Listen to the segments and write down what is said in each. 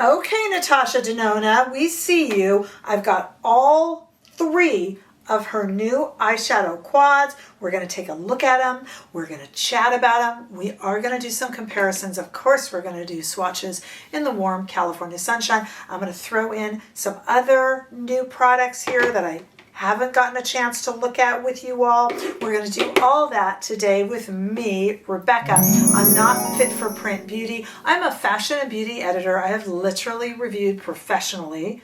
Okay, Natasha Denona, we see you. I've got all three of her new eyeshadow quads. We're going to take a look at them. We're going to chat about them. We are going to do some comparisons. Of course, we're going to do swatches in the warm California sunshine. I'm going to throw in some other new products here that I haven't gotten a chance to look at with you all. We're going to do all that today with me, Rebecca. I'm Not Fit for Print Beauty. I'm a fashion and beauty editor. I have literally reviewed professionally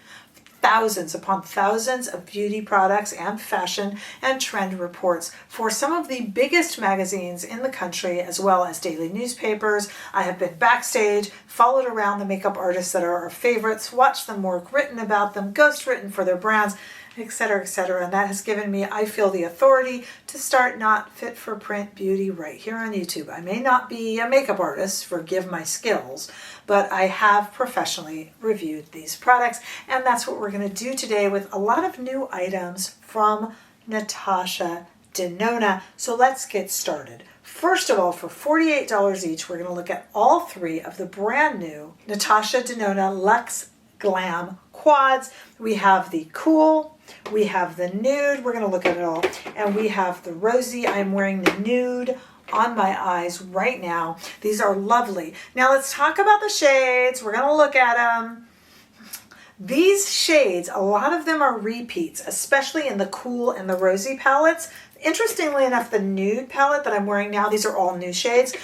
thousands upon thousands of beauty products and fashion and trend reports for some of the biggest magazines in the country, as well as daily newspapers. I have been backstage, followed around the makeup artists that are our favorites, watched them work, written about them, ghostwritten for their brands, etc., etc. And that has given me, I feel, the authority to start Not Fit for Print Beauty right here on YouTube. I may not be a makeup artist, forgive my skills, but I have professionally reviewed these products, and that's what we're going to do today with a lot of new items from Natasha Denona. So let's get started. First of all, for $48 each, we're going to look at all three of the brand new Natasha Denona Luxe Glam quads. We have the cool, we have the nude, we're going to look at it all, and we have the rosy. I'm wearing the nude on my eyes right now. These are lovely. Now let's talk about the shades. We're going to look at them. These shades, a lot of them are repeats, especially in the cool and the rosy palettes. Interestingly enough, the nude palette that I'm wearing now, these are all new shades,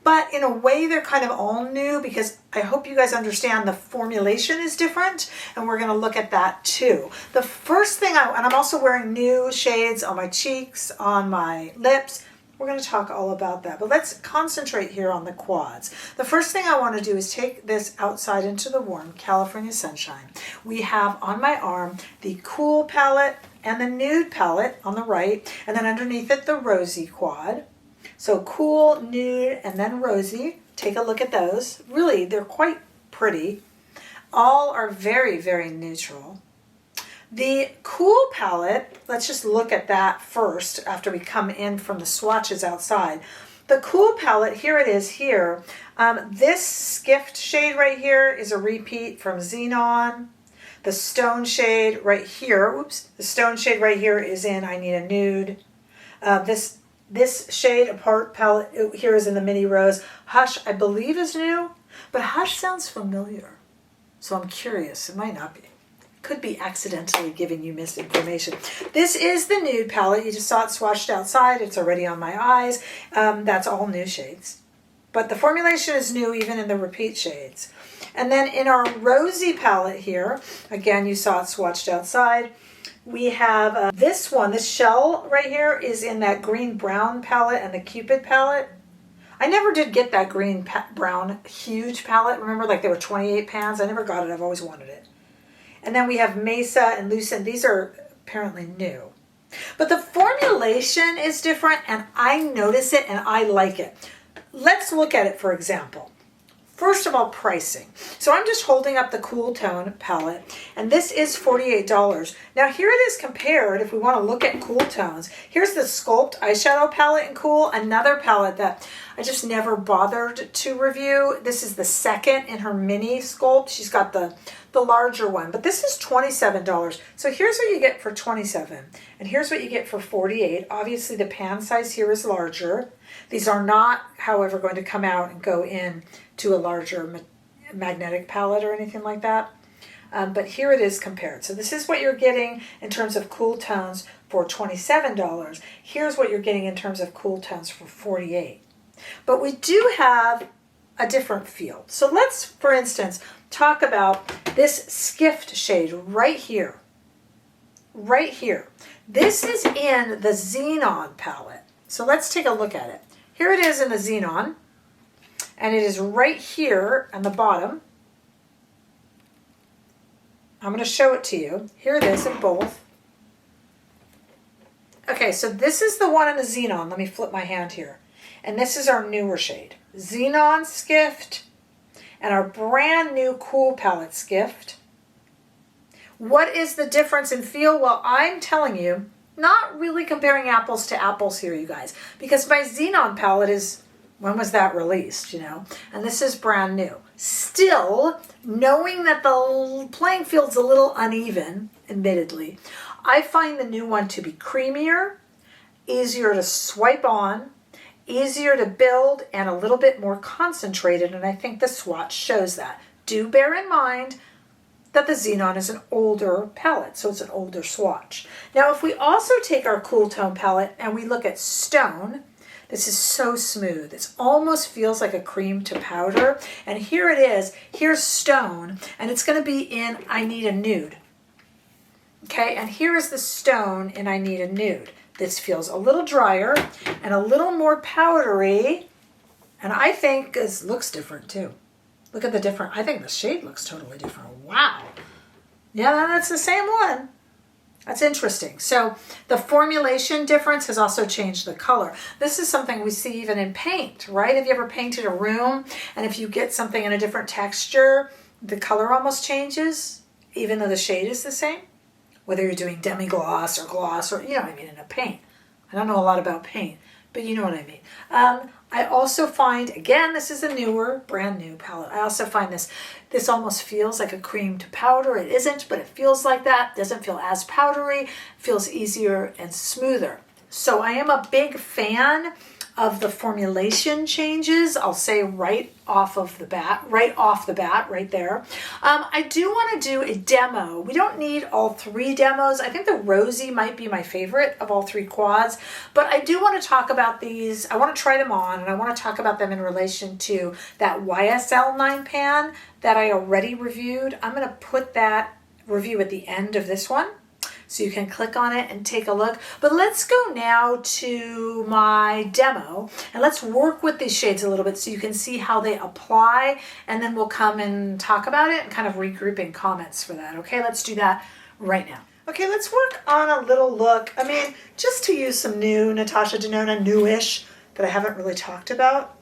but in a way they're kind of all new because I hope you guys understand the formulation is different, and we're going to look at that too. The first thing, and I'm also wearing new shades on my cheeks, on my lips. We're going to talk all about that, but let's concentrate here on the quads. The first thing I want to do is take this outside into the warm California sunshine. We have on my arm the cool palette and the nude palette on the right, and then underneath it the rosy quad. So cool, nude, and then rosy. Take a look at those. Really, they're quite pretty. All are very, very neutral. The cool palette, let's just look at that first after we come in from the swatches outside. The cool palette, here it is here. This skiffed shade right here is a repeat from Xenon. The stone shade right here, the stone shade right here is in I Need a Nude. This shade apart palette here is in the mini rose. Hush, I believe, is new, but Hush sounds familiar. So I'm curious, it might not be. Could be accidentally giving you misinformation. This is the nude palette. You just saw it swatched outside. It's already on my eyes. That's all new shades. But the formulation is new even in the repeat shades. And then in our rosy palette here, again, you saw it swatched outside. We have this one. This shell right here is in that green-brown palette and the Cupid palette. I never did get that green-brown huge palette. Remember, like they were 28 pounds? I never got it. I've always wanted it. And then we have Mesa and Lucent. These are apparently new. But the formulation is different, and I notice it, and I like it. Let's look at it, for example. First of all, pricing. So I'm just holding up the Cool Tone palette, and this is $48. Now here it is compared, if we want to look at cool tones. Here's the Sculpt eyeshadow palette in Cool, another palette that I just never bothered to review. This is the second in her mini Sculpt. She's got the larger one, but this is $27. So here's what you get for $27, and here's what you get for $48. Obviously the pan size here is larger. These are not, however, going to come out and go in to a larger magnetic palette or anything like that. But here it is compared. So this is what you're getting in terms of cool tones for $27. Here's what you're getting in terms of cool tones for $48. But we do have a different feel. So let's, for instance, talk about this skiffed shade right here. Right here. This is in the Xenon palette. So let's take a look at it. Here it is in the Xenon, and it is right here on the bottom. I'm going to show it to you. Here it is in both. Okay, so this is the one in the Xenon. Let me flip my hand here. And this is our newer shade. Xenon Skiffed and our brand new Cool Palette Skiffed. What is the difference in feel? Well, I'm telling you, not really comparing apples to apples here, you guys, because my Xenon palette is, when was that released, you know? And this is brand new. Still, knowing that the playing field's a little uneven, admittedly, I find the new one to be creamier, easier to swipe on, easier to build, and a little bit more concentrated, and I think the swatch shows that. Do bear in mind that the Xenon is an older palette, so it's an older swatch. Now, if we also take our Cool Tone palette and we look at Stone, this is so smooth. It almost feels like a cream to powder. And here it is. Here's Stone, and it's going to be in I Need a Nude. Okay, and here is the Stone in I Need a Nude. This feels a little drier and a little more powdery, and I think this looks different too. Look at the different, I think the shade looks totally different. Wow. Yeah, that's the same one. That's interesting. So the formulation difference has also changed the color. This is something we see even in paint, right? Have you ever painted a room and if you get something in a different texture, the color almost changes, even though the shade is the same? Whether you're doing demi-gloss or gloss or, you know what I mean, in a paint. I don't know a lot about paint, but you know what I mean. I also find, again, this is a newer, brand new palette. I also find this almost feels like a cream to powder. It isn't, but it feels like that. Doesn't feel as powdery, feels easier and smoother. So I am a big fan of the formulation changes. I'll say right off the bat, right there. I do want to do a demo. We don't need all three demos. I think the Rosy might be my favorite of all three quads, but I do want to talk about these. I want to try them on, and I want to talk about them in relation to that YSL 9 pan that I already reviewed. I'm going to put that review at the end of this one, so you can click on it and take a look. But let's go now to my demo and let's work with these shades a little bit so you can see how they apply, and then we'll come and talk about it and kind of regroup in comments for that. Okay, let's do that right now. Okay, let's work on a little look. I mean, just to use some new Natasha Denona, newish, that I haven't really talked about.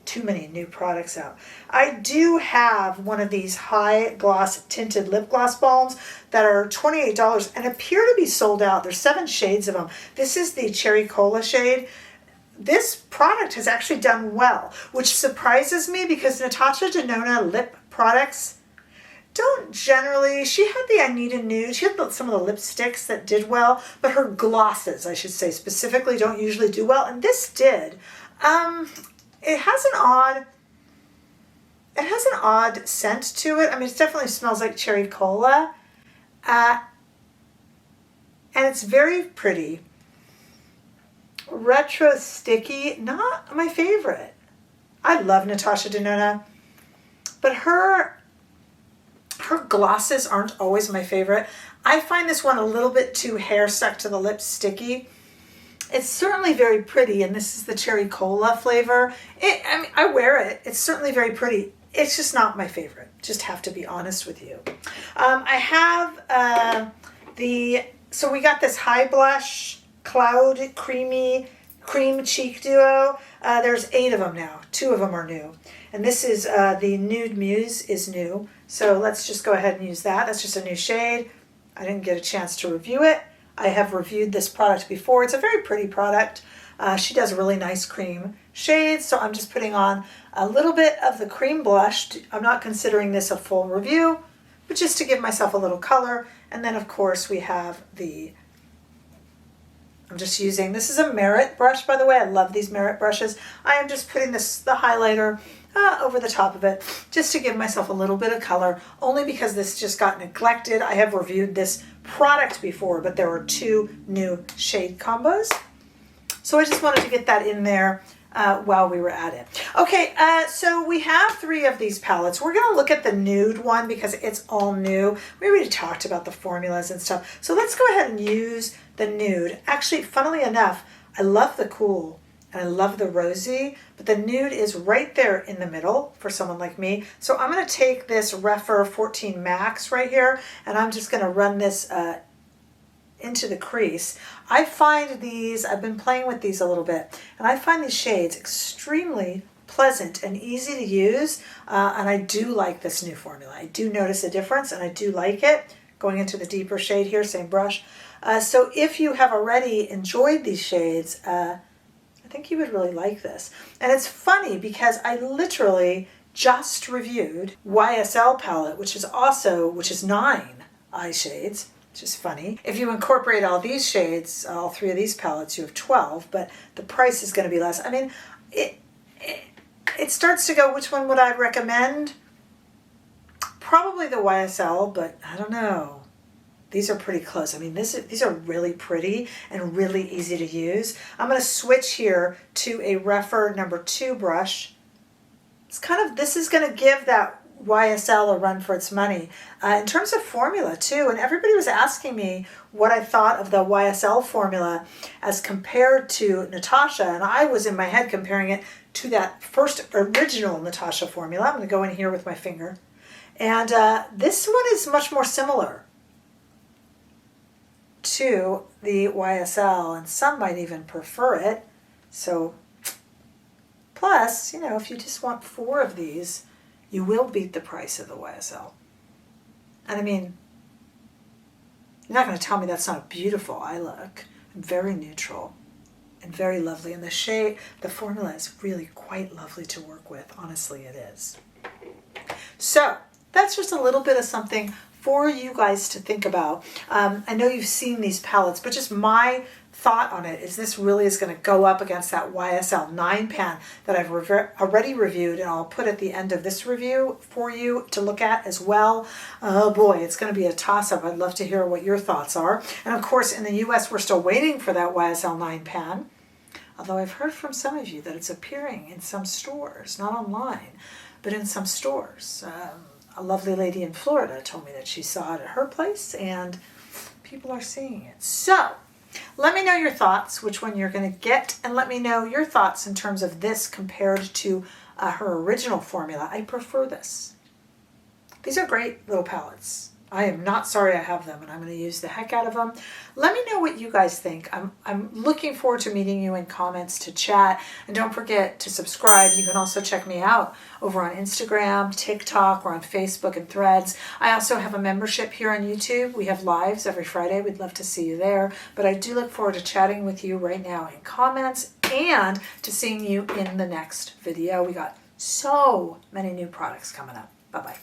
Too many new products out. I do have one of these high gloss tinted lip gloss balms that are $28 and appear to be sold out. There's 7 shades of them. This is the Cherry Cola shade. This product has actually done well, which surprises me because Natasha Denona lip products don't generally, she had the I Need a Nude, she had some of the lipsticks that did well, but her glosses, I should say specifically, don't usually do well, and this did. It has an odd scent to it. I mean, it definitely smells like cherry cola. And it's very pretty. Retro sticky, not my favorite. I love Natasha Denona, but her glosses aren't always my favorite. I find this one a little bit too hair stuck to the lips sticky. It's certainly very pretty, and this is the cherry cola flavor. I mean, I wear it. It's certainly very pretty. It's just not my favorite. Just have to be honest with you. I have so we got this High Blush Cloud Cream Cheek Duo. There's 8 of them now. 2 of them are new. And this is the Nude Muse is new. So let's just go ahead and use that. That's just a new shade. I didn't get a chance to review it. I have reviewed this product before. It's a very pretty product. She does really nice cream shades, so I'm just putting on a little bit of the cream blush. I'm not considering this a full review, but just to give myself a little color. And then, of course, we have I'm just using, this is a Merit brush, by the way. I love these Merit brushes. I am just putting the highlighter over the top of it just to give myself a little bit of color, only because this just got neglected. I have reviewed this product before, but there were 2 new shade combos. So I just wanted to get that in there while we were at it. Okay, so we have 3 of these palettes. We're going to look at the nude one because it's all new. We already talked about the formulas and stuff. So let's go ahead and use the nude. Actually, funnily enough, I love the cool and I love the rosy, but the nude is right there in the middle for someone like me. So I'm going to take this Refer 14 Max right here, and I'm just going to run this into the crease. I find these, I've been playing with these a little bit, and I find these shades extremely pleasant and easy to use, and I do like this new formula. I do notice a difference, and I do like it. Going into the deeper shade here, same brush. So if you have already enjoyed these shades, I think you would really like this. And it's funny because I literally just reviewed YSL palette, which is 9 eye shades, which is funny. If you incorporate all these shades, all 3 of these palettes, you have 12, but the price is going to be less. I mean, it starts to go, which one would I recommend? Probably the YSL, but I don't know. These are pretty close. I mean, these are really pretty and really easy to use. I'm going to switch here to a Rephr number 2 brush. It's kind of, this is going to give that YSL a run for its money. In terms of formula too, and everybody was asking me what I thought of the YSL formula as compared to Natasha, and I was in my head comparing it to that first original Natasha formula. I'm going to go in here with my finger. And this one is much more similar to the YSL, and some might even prefer it. So, plus, you know, if you just want 4 of these, you will beat the price of the YSL. And I mean, you're not going to tell me that's not a beautiful eye look. Very neutral and very lovely. And the shade, the formula is really quite lovely to work with. Honestly, it is. So, that's just a little bit of something for you guys to think about. I know you've seen these palettes, but just my thought on it is this really is going to go up against that YSL 9 pan that I've already reviewed, and I'll put at the end of this review for you to look at as well. Oh boy, it's going to be a toss-up. I'd love to hear what your thoughts are. And of course, in the US, we're still waiting for that YSL 9 pan, although I've heard from some of you that it's appearing in some stores, not online, but in some stores. A lovely lady in Florida told me that she saw it at her place, and people are seeing it. So, let me know your thoughts, which one you're going to get, and let me know your thoughts in terms of this compared to her original formula. I prefer this. These are great little palettes. I am not sorry I have them, and I'm going to use the heck out of them. Let me know what you guys think. I'm looking forward to meeting you in comments to chat, and don't forget to subscribe. You can also check me out over on Instagram, TikTok, or on Facebook and Threads. I also have a membership here on YouTube. We have lives every Friday. We'd love to see you there, but I do look forward to chatting with you right now in comments and to seeing you in the next video. We got so many new products coming up. Bye-bye.